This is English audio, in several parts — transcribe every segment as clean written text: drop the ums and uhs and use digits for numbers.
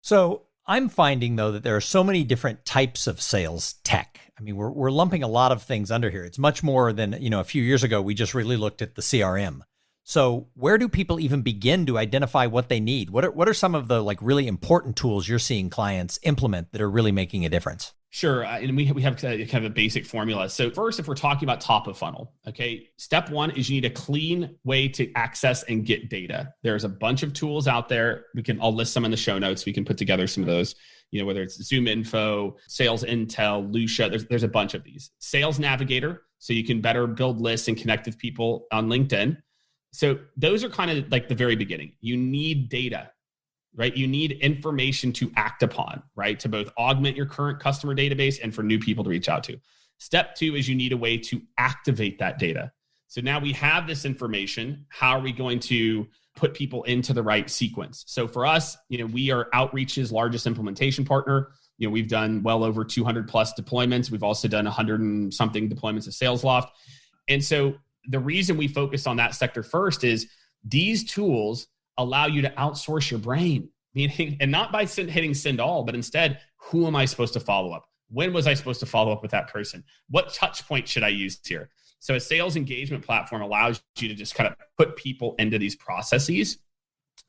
So I'm finding though that there are so many different types of sales tech. I mean, we're lumping a lot of things under here. It's much more than, a few years ago, we just really looked at the CRM. So where do people even begin to identify what they need? What are some of the really important tools you're seeing clients implement that are really making a difference? Sure. And we have kind of a basic formula. So first, if we're talking about top of funnel, okay, step one is you need a clean way to access and get data. There's a bunch of tools out there. I'll list some in the show notes. We can put together some of those, whether it's Zoom Info, Sales Intel, Lucia, there's a bunch of these. Sales Navigator, so you can better build lists and connect with people on LinkedIn. So those are kind of like the very beginning. You need data. Right? You need information to act upon, right? To both augment your current customer database and for new people to reach out to. Step two is you need a way to activate that data. So now we have this information. How are we going to put people into the right sequence? So for us, we are Outreach's largest implementation partner. We've done well over 200 plus deployments. We've also done 100 and something deployments of SalesLoft. And so the reason we focused on that sector first is these tools allow you to outsource your brain, meaning, and not by hitting send all, but instead, who am I supposed to follow up? When was I supposed to follow up with that person? What touch point should I use here? So a sales engagement platform allows you to just kind of put people into these processes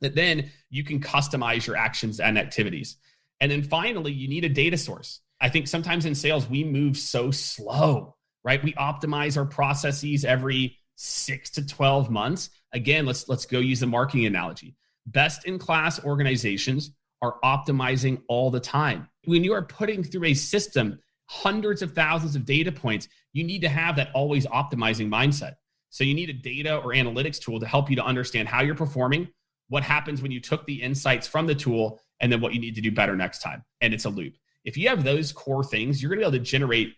that then you can customize your actions and activities. And then finally, you need a data source. I think sometimes in sales, we move so slow, right? We optimize our processes every 6 to 12 months. Again, let's go use the marketing analogy. Best in class organizations are optimizing all the time. When you are putting through a system, hundreds of thousands of data points, you need to have that always optimizing mindset. So you need a data or analytics tool to help you to understand how you're performing, what happens when you took the insights from the tool, and then what you need to do better next time. And it's a loop. If you have those core things, you're going to be able to generate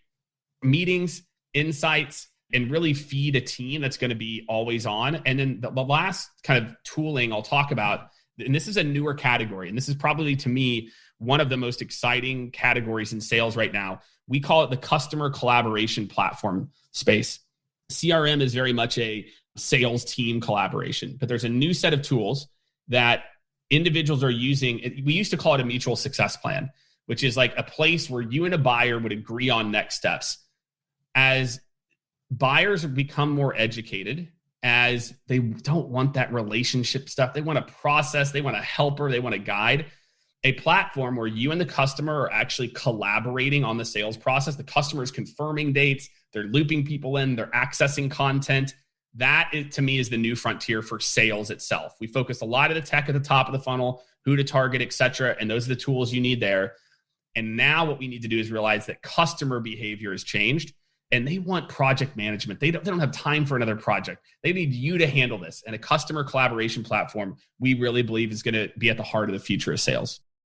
meetings, insights, and really feed a team that's going to be always on. And then the last kind of tooling I'll talk about, and this is a newer category, and this is probably, to me, one of the most exciting categories in sales right now. We call it the customer collaboration platform space. CRM is very much a sales team collaboration, but there's a new set of tools that individuals are using. We used to call it a mutual success plan, which is like a place where you and a buyer would agree on next steps. As buyers have become more educated, as they don't want that relationship stuff. They want a process, they want a helper, they want a guide. A platform where you and the customer are actually collaborating on the sales process. The customer is confirming dates, they're looping people in, they're accessing content. That, to me, is the new frontier for sales itself. We focused a lot of the tech at the top of the funnel, who to target, et cetera, and those are the tools you need there. And now what we need to do is realize that customer behavior has changed. And they want project management. They don't have time for another project. They need you to handle this. And a customer collaboration platform, we really believe, is going to be at the heart of the future of sales.